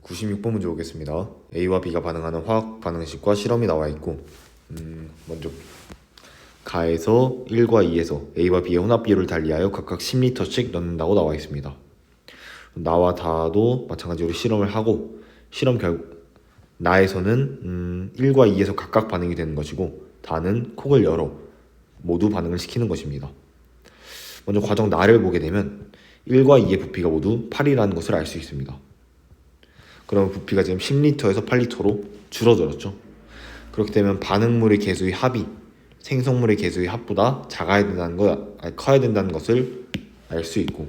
96번 문제 보겠습니다. A와 B가 반응하는 화학 반응식과 실험이 나와 있고 먼저 가에서 1과 2에서 A와 B의 혼합 비율을 달리하여 각각 10리터씩 넣는다고 나와 있습니다. 나와 다도 마찬가지로 실험을 하고 실험 결국 나에서는 1과 2에서 각각 반응이 되는 것이고 다는 콕을 열어 모두 반응을 시키는 것입니다. 먼저 과정 나를 보게 되면 1과 2의 부피가 모두 8이라는 것을 알 수 있습니다. 그러면 부피가 지금 10리터에서 8리터로 줄어들었죠. 그렇게 되면 반응물의 개수의 합이 생성물의 개수의 합보다 커야 된다는 것을 알 수 있고,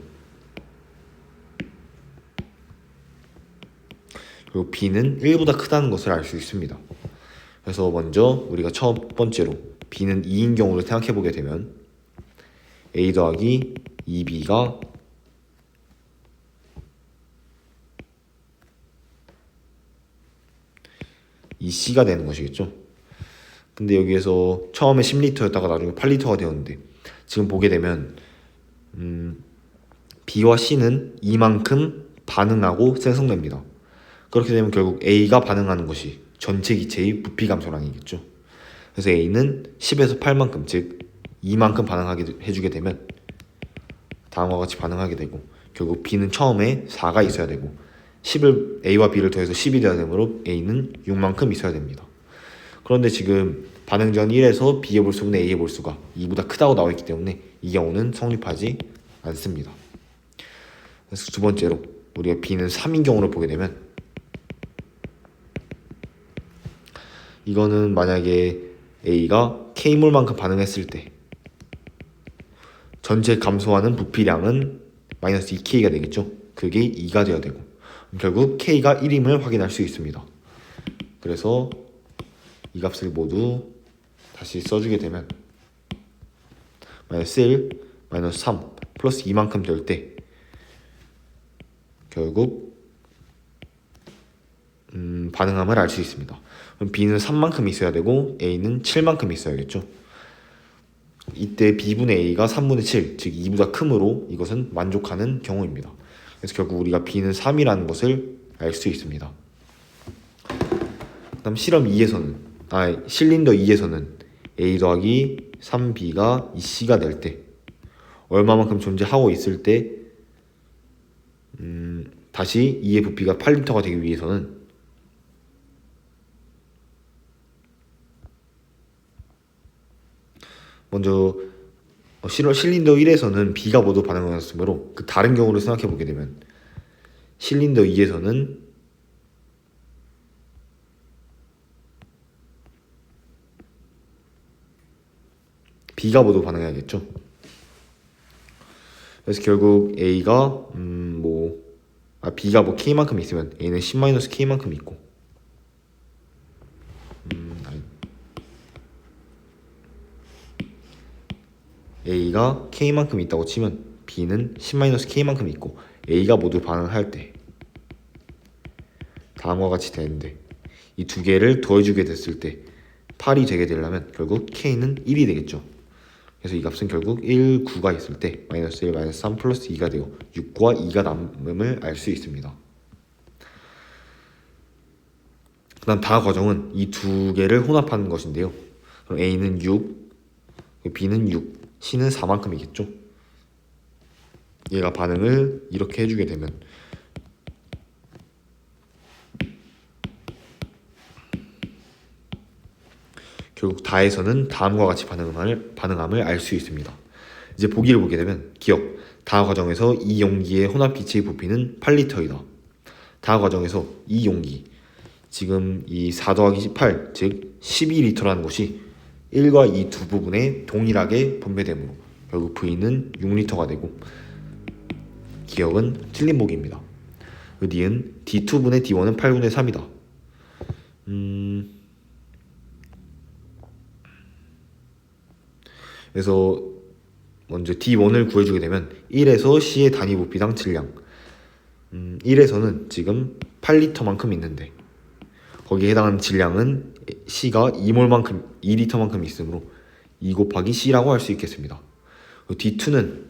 그리고 B는 1보다 크다는 것을 알 수 있습니다. 그래서 먼저 우리가 첫 번째로 B는 2인 경우를 생각해 보게 되면 A 더하기 2B가 이 C가 되는 것이겠죠. 근데 여기에서 처음에 10리터였다가 나중에 8리터가 되었는데 지금 보게 되면 B와 C는 이만큼 반응하고 생성됩니다. 그렇게 되면 결국 A가 반응하는 것이 전체 기체의 부피 감소량이겠죠. 그래서 A는 10에서 8만큼, 즉 2만큼 반응하게 해주게 되면 다음과 같이 반응하게 되고, 결국 B는 처음에 4가 있어야 되고 10을 A와 B를 더해서 10이 되어야 되므로 A는 6만큼 있어야 됩니다. 그런데 지금 반응 전 1에서 B의 몰수분의 A의 몰수가 2보다 크다고 나와 있기 때문에 이 경우는 성립하지 않습니다. 그래서 두 번째로 우리가 B는 3인 경우를 보게 되면 이거는 만약에 A가 K몰만큼 반응했을 때 전체 감소하는 부피량은 마이너스 2K가 되겠죠. 그게 2가 되어야 되고 결국 K가 1임을 확인할 수 있습니다. 그래서 이 값을 모두 다시 써주게 되면 마이너스 1, 마이너스 3, 플러스 2만큼 될 때 결국 반응함을 알 수 있습니다. 그럼 B는 3만큼 있어야 되고 A는 7만큼 있어야겠죠. 이때 B분의 A가 3분의 7, 즉 2보다 크므로 이것은 만족하는 경우입니다. 그래서 결국 우리가 B는 3이라는 것을 알 수 있습니다. 그 다음 실험 2에서는 실린더 2에서는 A 더하기 3B가 2C가 될 때 얼마만큼 존재하고 있을 때 다시 2의 부피가 8리터가 되기 위해서는 먼저 실린더 1에서는 B가 모두 반응하였으므로 그 다른 경우를 생각해 보게 되면 실린더 2에서는 B가 모두 반응해야겠죠. 그래서 결국 A가 B가 K만큼 있으면 A는 10-K만큼 있고 A가 K만큼 있다고 치면 B는 10-K만큼 있고 A가 모두 반응할 때 다음과 같이 되는데 이 두 개를 더해주게 됐을 때 8이 되게 되려면 결국 K는 1이 되겠죠. 그래서 이 값은 결국 1, 9가 있을 때 마이너스 1, 마이너스 3, 플러스 2가 되고 6과 2가 남음을 알 수 있습니다. 그 다음 다 과정은 이 두 개를 혼합하는 것인데요. 그럼 A는 6, B는 6, C는 4만큼이겠죠. 얘가 반응을 이렇게 해주게 되면 결국 다에서는 다음과 같이 반응함을 알 수 있습니다. 이제 보기를 보게 되면 기억, 다 과정에서 이 용기의 혼합 기체의 부피는 8리터이다. 다 과정에서 이 용기, 지금 이 4 더하기 18, 즉 12리터라는 것이 1과 2 두 부분에 동일하게 분배되므로 결국 V는 6리터가 되고 기억은 틀린 보기입니다. 그 D는 D2분의 D1은 8분의 3이다. 그래서 먼저 D1을 구해주게 되면 1에서 C의 단위 부피당 질량 1에서는 지금 8리터만큼 있는데 거기에 해당하는 질량은 C가 2몰만큼 2리터만큼 있으므로 2 곱하기 C라고 할 수 있겠습니다. D2는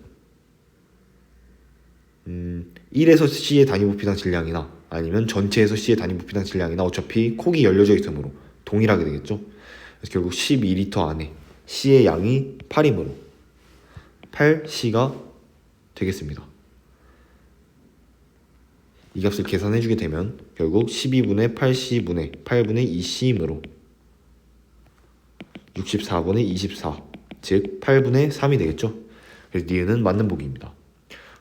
1에서 C의 단위 부피당 질량이나 아니면 전체에서 C의 단위 부피당 질량이나 어차피 콕이 열려져 있으므로 동일하게 되겠죠. 그래서 결국 12리터 안에 C의 양이 8이므로 8C가 되겠습니다. 이 값을 계산해주게 되면 결국 12분의 8C분의 8분의 2C이므로 64분의 24, 즉 8분의 3이 되겠죠. 그래서 니은은 맞는 보기입니다.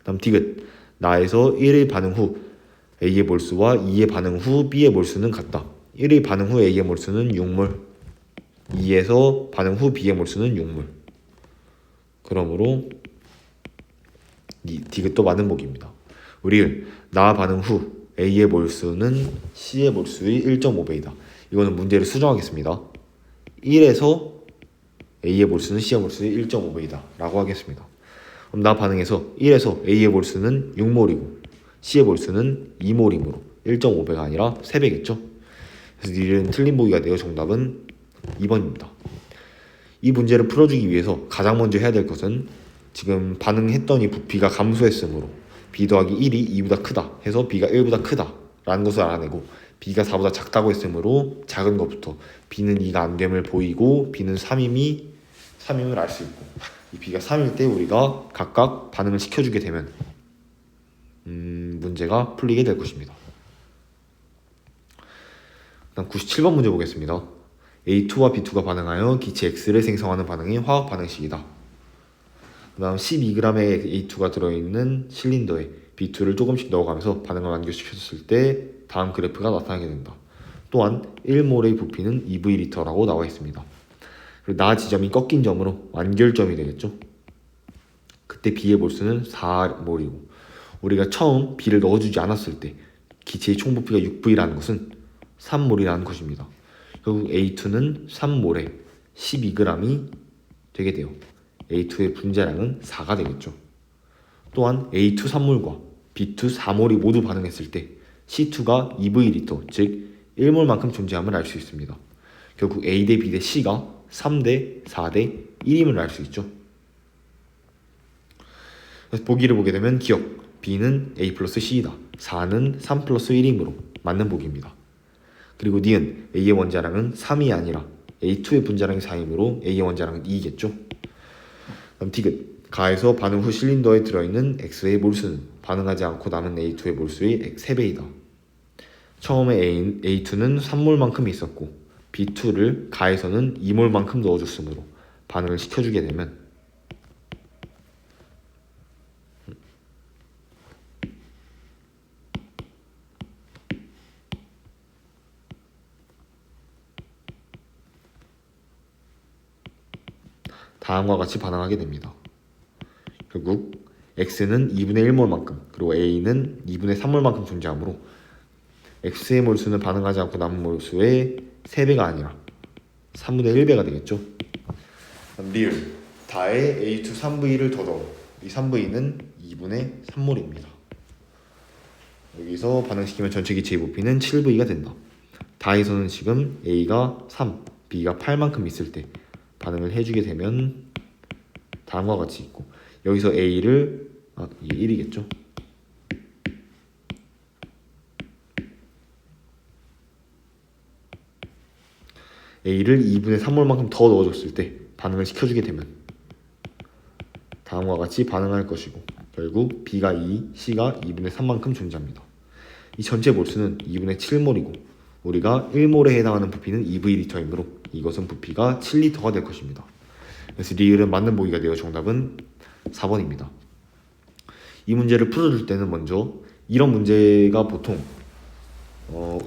다음 디귿, 나에서 1의 반응 후 A의 몰수와 2의 반응 후 B의 몰수는 같다. 1의 반응 후 A의 몰수는 6몰, 2에서 반응 후 B의 몰수는 6몰. 그러므로 이 디귿도 맞는 보기입니다. 우리 나 반응 후 A의 몰수는 C의 몰수의 1.5배이다. 이거는 문제를 수정하겠습니다. 1에서 A의 몰수는 C의 몰수의 1.5배이다 라고 하겠습니다. 그럼 나 반응에서 1에서 A의 몰수는 6몰이고 C의 몰수는 2몰이므로 1.5배가 아니라 3배겠죠. 그래서 니은 틀린 보기가 되어 정답은 2번입니다. 이 문제를 풀어주기 위해서 가장 먼저 해야 될 것은 지금 반응했더니 부피가 감소했으므로 B 더하기 1이 2보다 크다 해서 B가 1보다 크다 라는 것을 알아내고 B가 4보다 작다고 했으므로 작은 것부터 B는 2가 안 됨을 보이고 B는 3임을 알 수 있고 이 B가 3일 때 우리가 각각 반응을 시켜주게 되면 문제가 풀리게 될 것입니다. 다음 97번 문제 보겠습니다. A2와 B2가 반응하여 기체 X를 생성하는 반응이 화학 반응식이다. 그 다음 12g의 A2가 들어있는 실린더에 B2를 조금씩 넣어가면서 반응을 완결시켰을 때 다음 그래프가 나타나게 된다. 또한 1몰의 부피는 2V리터라고 나와 있습니다. 그리고 나 지점이 꺾인 점으로 완결점이 되겠죠. 그때 B의 몰수는 4몰이고 우리가 처음 B를 넣어주지 않았을 때 기체의 총부피가 6V라는 것은 3몰이라는 것입니다. 결국 A2는 3몰에 12g이 되게 돼요. A2의 분자량은 4가 되겠죠. 또한 A2 3몰과 B2 4몰이 모두 반응했을 때 C2가 2V리터, 즉 1몰만큼 존재함을 알 수 있습니다. 결국 A 대 B 대 C가 3대 4대 1임을 알 수 있죠. 그래서 보기를 보게 되면 기억, B는 A 플러스 C이다. 4는 3 플러스 1이므로 맞는 보기입니다. 그리고 니은 A의 원자량은 3이 아니라 A2의 분자량이 4이므로 A의 원자량은 2겠죠. 그럼 디귿, 가에서 반응 후 실린더에 들어있는 X의 몰수는 반응하지 않고 남은 A2의 몰수의 3배이다. 처음에 A2는 3몰만큼 있었고 B2를 가에서는 2몰만큼 넣어줬으므로 반응을 시켜주게 되면 다음과 같이 반응하게 됩니다. 결국 X는 2분의 1몰만큼 그리고 A는 2분의 3몰만큼 존재하므로 X의 몰수는 반응하지 않고 남은 몰수의 3배가 아니라 3분의 1배가 되겠죠. 리을 다에 A2 3V를 더 넣어 이 3V는 2분의 3몰입니다. 여기서 반응시키면 전체 기체의 부피는 7V가 된다. 다에서는 지금 A가 3, B가 8만큼 있을 때 반응을 해주게 되면 다음과 같이 있고 여기서 A를 이게 1이겠죠. A를 2분의 3몰만큼 더 넣어줬을 때 반응을 시켜주게 되면 다음과 같이 반응할 것이고 결국 B가 2, C가 2분의 3만큼 존재합니다. 이 전체 몰수는 2분의 7몰이고 우리가 1몰에 해당하는 부피는 2V리터이므로 이것은 부피가 7리터가 될 것입니다. 그래서 리을은 맞는 보기가 되어 정답은 4번입니다. 이 문제를 풀어줄 때는 먼저 이런 문제가 보통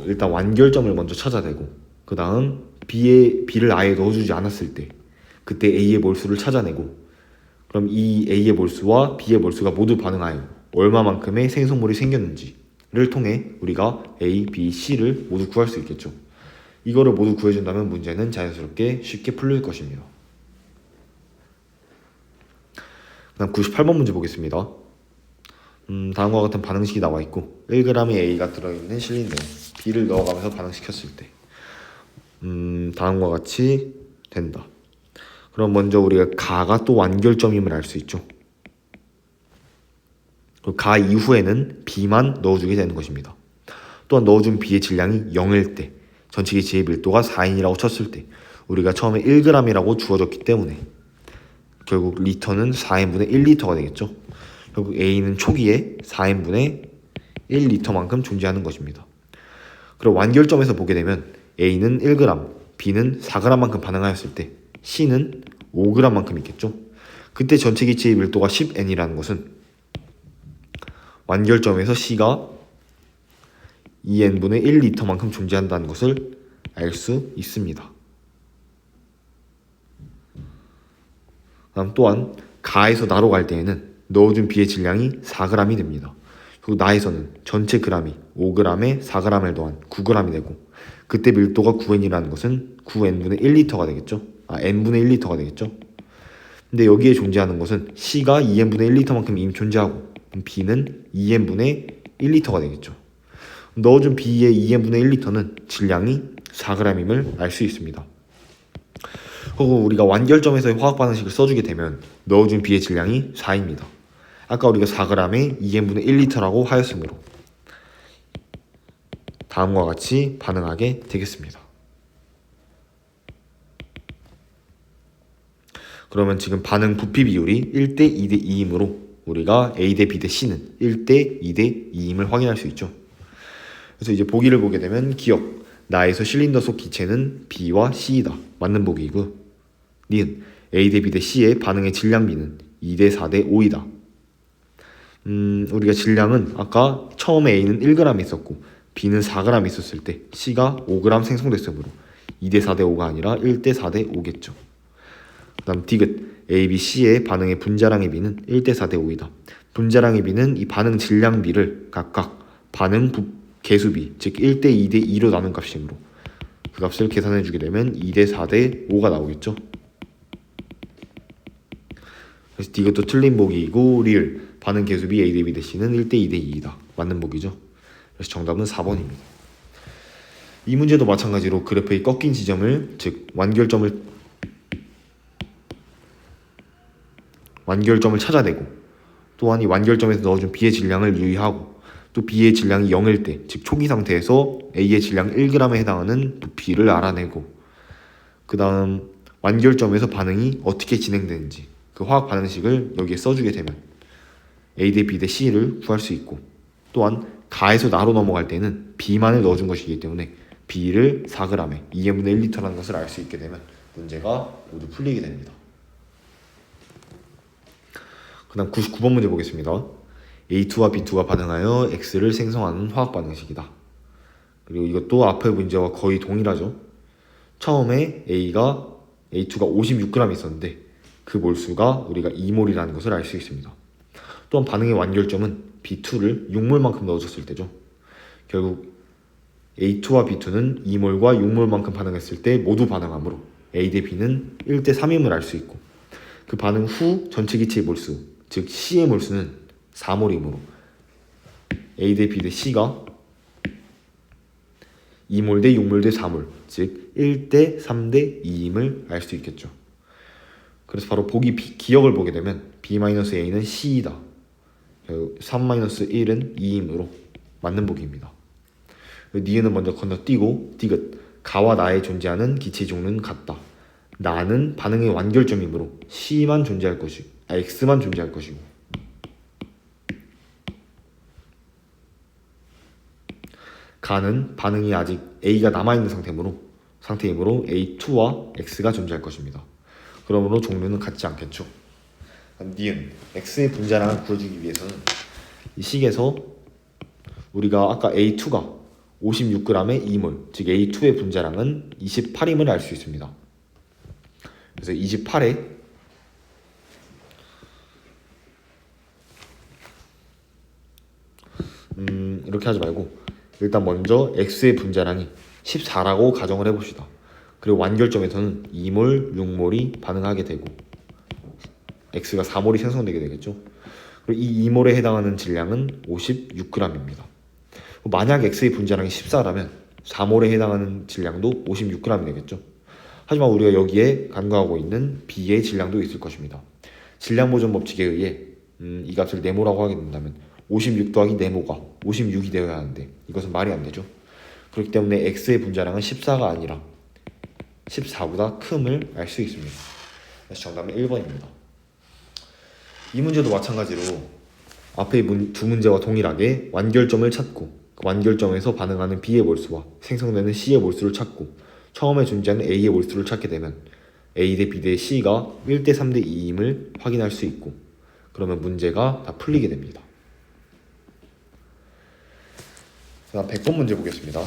일단 완결점을 먼저 찾아내고 그 다음 B를 아예 넣어주지 않았을 때 그때 A의 몰수를 찾아내고 그럼 이 A의 몰수와 B의 몰수가 모두 반응하여 얼마만큼의 생성물이 생겼는지를 통해 우리가 A, B, C를 모두 구할 수 있겠죠. 이거를 모두 구해준다면 문제는 자연스럽게 쉽게 풀릴 것입니다. 다음 98번 문제 보겠습니다. 다음과 같은 반응식이 나와 있고 1g의 A가 들어있는 실린더에 B를 넣어가면서 반응시켰을 때 다음과 같이 된다. 그럼 먼저 우리가 가가 또 완결점임을 알 수 있죠. 가 이후에는 B만 넣어주게 되는 것입니다. 또한 넣어준 B의 질량이 0일 때, 전체 기체의 밀도가 4인이라고 쳤을 때 우리가 처음에 1g이라고 주어졌기 때문에 결국 리터는 4n분의 1리터가 되겠죠. 결국 A는 초기에 4n분의 1리터만큼 존재하는 것입니다. 그리고 완결점에서 보게 되면 A는 1g, B는 4g만큼 반응하였을 때 C는 5g만큼 있겠죠. 그때 전체 기체의 밀도가 10n이라는 것은 완결점에서 C가 2n분의 1리터만큼 존재한다는 것을 알 수 있습니다. 다음 또한 가에서 나로 갈 때에는 넣어준 B의 질량이 4g이 됩니다. 그리고 나에서는 전체 g이 5g에 4g을 더한 9g이 되고 그때 밀도가 9n이라는 것은 9n분의 1리터가 되겠죠. n분의 1리터가 되겠죠. 근데 여기에 존재하는 것은 C가 2n분의 1리터만큼 이미 존재하고 B는 2n분의 1리터가 되겠죠. 넣어준 B의 2n분의 1리터는 질량이 4g임을 알 수 있습니다. 그리고 우리가 완결점에서의 화학 반응식을 써주게 되면 넣어준 B의 질량이 4입니다. 아까 우리가 4g에 2n분의 1리터라고 하였으므로 다음과 같이 반응하게 되겠습니다. 그러면 지금 반응 부피 비율이 1대 2대 2이므로 우리가 A 대 B 대 C는 1대 2대 2임을 확인할 수 있죠. 그래서 이제 보기를 보게 되면 기억, 나에서 실린더 속 기체는 B와 C이다. 맞는 보기이고 니은 A 대 B 대 C의 반응의 질량비는 2대 4대 5이다. 우리가 질량은 아까 처음에 A는 1g 있었고 B는 4g 있었을 때 C가 5g 생성됐으므로 2대 4대 5가 아니라 1대 4대 5겠죠. 그 다음 디귿 A, B, C의 반응의 분자량의 비는 1대 4대 5이다. 분자량의 비는 이 반응 질량비를 각각 반응 개수비, 즉 1대 2대 2로 나눈 값이므로 그 값을 계산해 주게 되면 2대 4대 5가 나오겠죠. 그래서 디귿도 틀린 보기이고 리을 반응 개수비 A 대 B 대 C는 1대 2대 2이다. 맞는 보기죠. 그래서 정답은 4번입니다. 이 문제도 마찬가지로 그래프의 꺾인 지점을, 즉 완결점을 찾아내고 또한 이 완결점에서 넣어준 B의 질량을 유의하고 또 B의 질량이 0일 때, 즉 초기 상태에서 A의 질량 1g에 해당하는 부피를 알아내고 그 다음 완결점에서 반응이 어떻게 진행되는지 그 화학 반응식을 여기에 써주게 되면 A 대 B 대 C를 구할 수 있고 또한 가에서 나로 넘어갈 때는 B만을 넣어준 것이기 때문에 B를 4g에 2n분의 1리터라는 것을 알 수 있게 되면 문제가 모두 풀리게 됩니다. 그 다음 99번 문제 보겠습니다. A2와 B2가 반응하여 X를 생성하는 화학 반응식이다. 그리고 이것도 앞의 문제와 거의 동일하죠. 처음에 A2가 56g 있었는데 그 몰수가 우리가 2몰이라는 것을 알 수 있습니다. 또한 반응의 완결점은 B2를 6몰만큼 넣어줬을 때죠. 결국 A2와 B2는 2몰과 6몰만큼 반응했을 때 모두 반응하므로 A 대 B는 1대 3임을 알 수 있고 그 반응 후 전체 기체의 몰수, 즉 C의 몰수는 4몰이므로 A 대 B 대 C가 2몰 대 6몰 대 4몰, 즉 1대 3대 2임을 알 수 있겠죠. 그래서 바로 보기 기억을 보게 되면 B-A는 C이다. 3-1은 2임으로 맞는 보기입니다. 니은은 먼저 건너뛰고 디귿 가와 나에 존재하는 기체 종류는 같다. 나는 반응의 완결점이므로 C만 존재할 것이고 X만 존재할 것이고 가는 반응이 아직 A가 남아있는 상태이므로 A2와 X가 존재할 것입니다. 그러므로 종류는 같지 않겠죠. 니은 X의 분자량을 구해주기 위해서는 이 식에서 우리가 아까 A2가 56g의 2몰, 즉 A2의 분자량은 28임을 알 수 있습니다. 그래서 28에 이렇게 하지 말고 일단 먼저 X의 분자량이 14라고 가정을 해봅시다. 그리고 완결점에서는 2몰, 6몰이 반응하게 되고 X가 4몰이 생성되게 되겠죠. 그리고 이 2몰에 해당하는 질량은 56g입니다. 만약 X의 분자량이 14라면 4몰에 해당하는 질량도 56g이 되겠죠. 하지만 우리가 여기에 간과하고 있는 B의 질량도 있을 것입니다. 질량 보존 법칙에 의해 이 값을 네모라고 하게 된다면 56 더하기 네모가 56이 되어야 하는데 이것은 말이 안 되죠. 그렇기 때문에 x의 분자량은 14가 아니라 14보다 큼을 알 수 있습니다. 그래서 정답은 1번입니다. 이 문제도 마찬가지로 앞의 두 문제와 동일하게 완결점을 찾고 그 완결점에서 반응하는 B의 몰수와 생성되는 C의 몰수를 찾고 처음에 존재하는 A의 몰수를 찾게 되면 A 대 B 대 C가 1대 3 대 2임을 확인할 수 있고 그러면 문제가 다 풀리게 됩니다. 다음 100번 문제 보겠습니다.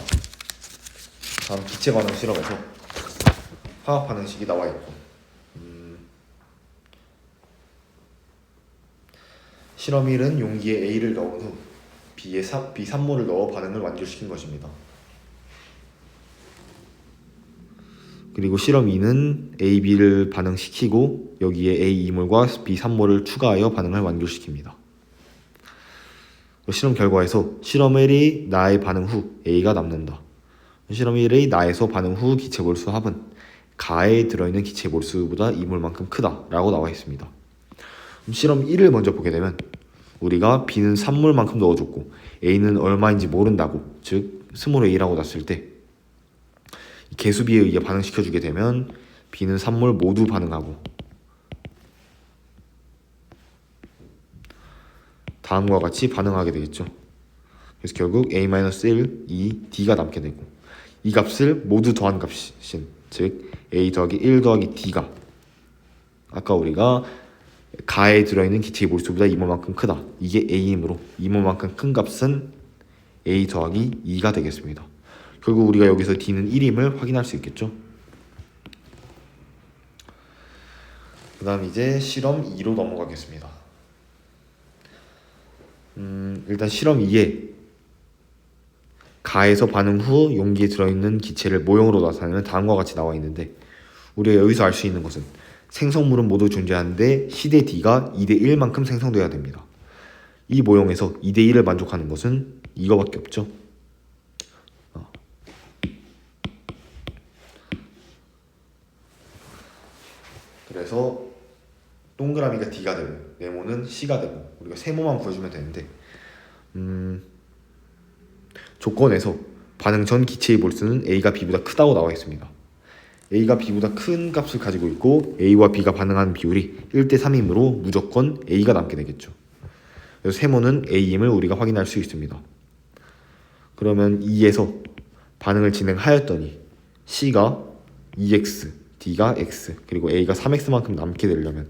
다음 기체 반응 실험에서 화학 반응식이 나와 있고 실험 1은 용기에 A를 넣은 후 B 산모를 넣어 반응을 완료시킨 것입니다. 그리고 실험 2는 A, B를 반응시키고 여기에 A 2몰과 B 3몰을 추가하여 반응을 완료시킵니다. 실험 결과에서 실험 1이 나의 반응 후 A가 남는다. 실험 1의 나에서 반응 후 기체 몰수 합은 가에 들어있는 기체 몰수보다 2몰만큼 크다 라고 나와 있습니다. 실험 1을 먼저 보게 되면 우리가 B는 3몰만큼 넣어줬고 A는 얼마인지 모른다고 즉 스몰 a라고 놨을 때 개수비에 의해 반응시켜주게 되면 B는 3몰 모두 반응하고 다음과 같이 반응하게 되겠죠. 그래서 결국 A-1, 2, D가 남게 되고 이 값을 모두 더한 값인 즉 A 더하기 1 더하기 D가 아까 우리가 가에 들어있는 기체의 몰수보다 2몰만큼 크다. 이게 A이므로 2몰만큼 큰 값은 A 더하기 2가 되겠습니다. 결국 우리가 여기서 D는 1임을 확인할 수 있겠죠. 그 다음 이제 실험 2로 넘어가겠습니다. 일단 실험 2에 가에서 반응 후 용기에 들어있는 기체를 모형으로 나타내는 다음과 같이 나와 있는데 우리가 여기서 알 수 있는 것은 생성물은 모두 존재하는데 C 대 D가 2대 1만큼 생성돼야 됩니다. 이 모형에서 2대 1을 만족하는 것은 이거밖에 없죠. 그래서 동그라미가 D가 되고 네모는 C가 되고 우리가 세모만 구해주면 되는데 조건에서 반응 전 기체의 몰수는 A가 B보다 크다고 나와 있습니다. A가 B보다 큰 값을 가지고 있고 A와 B가 반응하는 비율이 1대 3이므로 무조건 A가 남게 되겠죠. 그래서 세모는 A임을 우리가 확인할 수 있습니다. 그러면 2에서 반응을 진행하였더니 C가 2x, D가 x, 그리고 A가 3x만큼 남게 되려면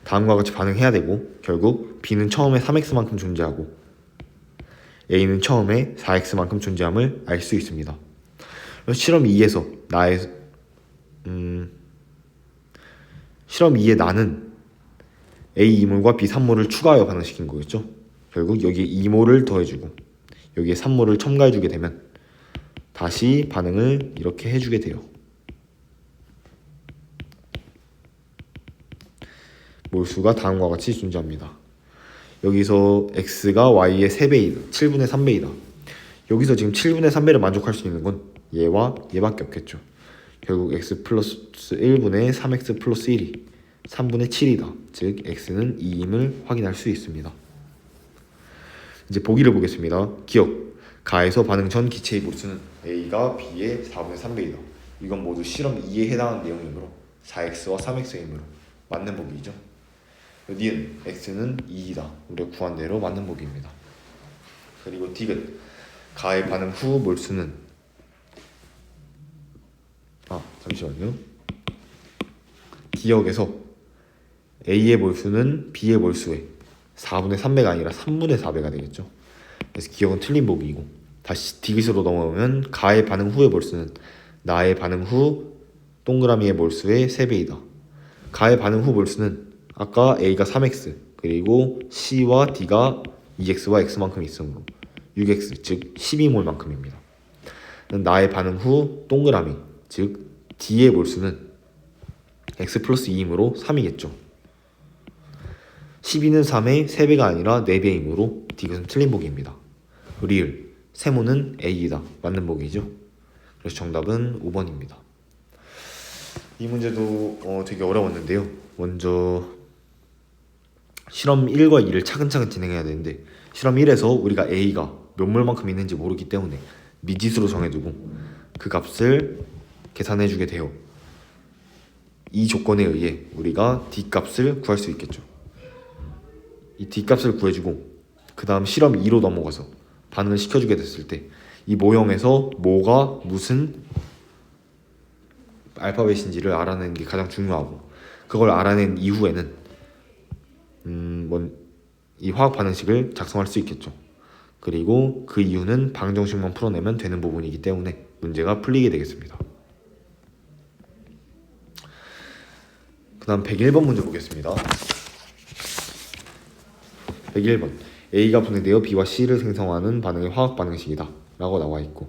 다음과 같이 반응해야 되고 결국 B는 처음에 3x만큼 존재하고 A는 처음에 4x만큼 존재함을 알 수 있습니다. 실험 2에서 실험 2의 나는 A 2몰과 B 3몰을 추가하여 반응시킨 거겠죠. 결국 여기에 2몰을 더해주고 여기에 3몰을 첨가해주게 되면 다시 반응을 이렇게 해주게 돼요. 몰수가 다음과 같이 존재합니다. 여기서 x가 y의 3배이다. 7분의 3배이다. 여기서 지금 7분의 3배를 만족할 수 있는 건 얘와 얘밖에 없겠죠. 결국 x 플러스 1분의 3x 플러스 1이 3분의 7이다. 즉 x는 2임을 확인할 수 있습니다. 이제 보기를 보겠습니다. 기억, 가에서 반응 전 기체의 몰수는 a가 b의 4분의 3배이다. 이건 모두 실험 2에 해당하는 내용이므로 4x와 3x이므로 맞는 보기이죠. 니은 x는 2이다. 우리가 구한 대로 맞는 보기입니다. 그리고 디귿 가의 반응 후 몰수는 잠시만요. 기억에서 A의 몰수는 B의 몰수의 4분의 3배가 아니라 3분의 4배가 되겠죠. 그래서 기억은 틀린 보기이고 다시 디귿으로 넘어오면 가의 반응 후의 몰수는 나의 반응 후 동그라미의 몰수의 3배이다. 가의 반응 후 몰수는 아까 A가 3x 그리고 C와 D가 2x와 x만큼 있으므로 6x 즉 12몰만큼입니다. 나의 반응 후 동그라미 즉 D의 몰수는 x 플러스 2이므로 3이겠죠. 12는 3의 3배가 아니라 4배이므로 디귿은 틀린 보기입니다. 리을 세모는 A이다. 맞는 보기죠. 그래서 정답은 5번입니다. 이 문제도 되게 어려웠는데요. 먼저 실험 1과 2를 차근차근 진행해야 되는데 실험 1에서 우리가 A가 몇 몰만큼 있는지 모르기 때문에 미지수로 정해두고 그 값을 계산해주게 돼요. 이 조건에 의해 우리가 D값을 구할 수 있겠죠. 이 D값을 구해주고 그 다음 실험 2로 넘어가서 반응을 시켜주게 됐을 때 이 모형에서 뭐가 무슨 알파벳인지를 알아내는 게 가장 중요하고 그걸 알아낸 이후에는 이 화학 반응식을 작성할 수 있겠죠. 그리고 그 이유는 방정식만 풀어내면 되는 부분이기 때문에 문제가 풀리게 되겠습니다. 그 다음 101번 문제 보겠습니다. 101번 A가 분해되어 B와 C를 생성하는 반응의 화학 반응식이다 라고 나와 있고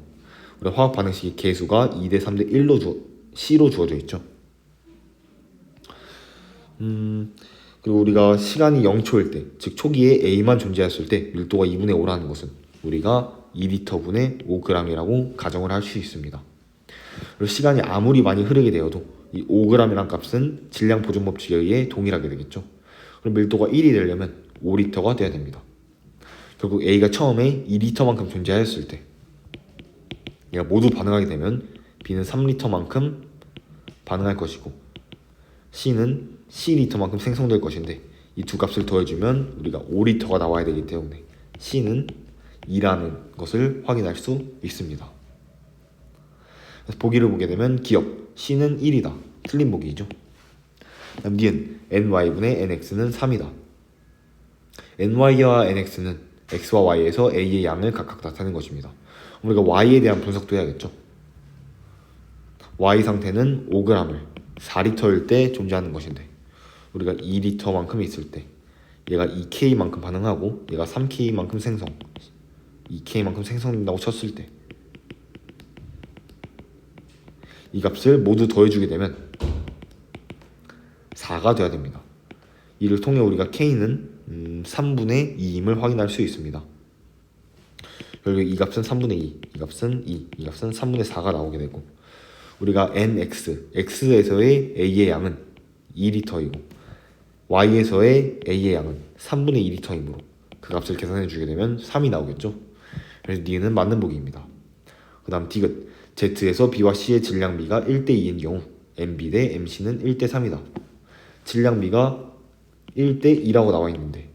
우리 화학 반응식의 계수가 2대 3대 1로 C로 주어져 있죠. 그리고 우리가 시간이 0초일 때, 즉 초기에 A만 존재했을 때 밀도가 2분의 5라는 것은 우리가 2리터분의 5g이라고 가정을 할 수 있습니다. 그리고 시간이 아무리 많이 흐르게 되어도 이 5g이란 값은 질량 보존 법칙에 의해 동일하게 되겠죠. 그럼 밀도가 1이 되려면 5리터가 돼야 됩니다. 결국 A가 처음에 2리터만큼 존재하였을 때 얘가 모두 반응하게 되면 B는 3리터만큼 반응할 것이고 C는 C리터만큼 생성될 것인데 이 두 값을 더해주면 우리가 5리터가 나와야 되기 때문에 C는 2라는 것을 확인할 수 있습니다. 그래서 보기를 보게 되면 기억 C는 1이다. 틀린 보기이죠. 다음 니은 NY분의 NX는 3이다. NY와 NX는 X와 Y에서 A의 양을 각각 나타낸 것입니다. 우리가 Y에 대한 분석도 해야겠죠. Y 상태는 5g을 4리터일 때 존재하는 것인데 우리가 2리터만큼 있을 때 얘가 2K만큼 반응하고 얘가 3K만큼 생성 2K만큼 생성된다고 쳤을 때 이 값을 모두 더해주게 되면 4가 돼야 됩니다. 이를 통해 우리가 K는 3분의 2임을 확인할 수 있습니다. 결국 이 값은 3분의 2, 이 값은 2, 이 값은 3분의 4가 나오게 되고 우리가 NX, X에서의 A의 양은 2리터이고 Y에서의 A의 양은 3분의 2리터이므로 그 값을 계산해 주게 되면 3이 나오겠죠. 그래서 D는 맞는 보기입니다. 그 다음 D은 Z에서 B와 C의 질량비가 1대 2인 경우 MB 대 MC는 1대 3이다. 질량비가 1대 2라고 나와 있는데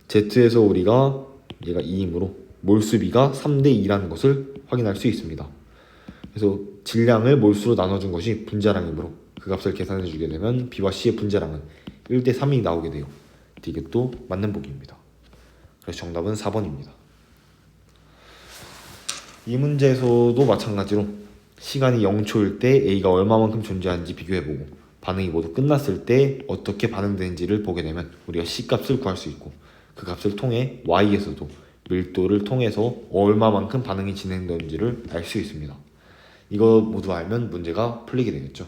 Z에서 우리가 얘가 2이므로 몰수비가 3대 2라는 것을 확인할 수 있습니다. 그래서 질량을 몰수로 나눠준 것이 분자량이므로 그 값을 계산해 주게 되면 B와 C의 분자량은 1대 3이 나오게 돼요. 이게 또 맞는 보기입니다. 그래서 정답은 4번입니다. 이 문제에서도 마찬가지로 시간이 0초일 때 A가 얼마만큼 존재하는지 비교해보고 반응이 모두 끝났을 때 어떻게 반응되는지를 보게 되면 우리가 C값을 구할 수 있고 그 값을 통해 Y에서도 밀도를 통해서 얼마만큼 반응이 진행되는지를 알 수 있습니다. 이거 모두 알면 문제가 풀리게 되겠죠.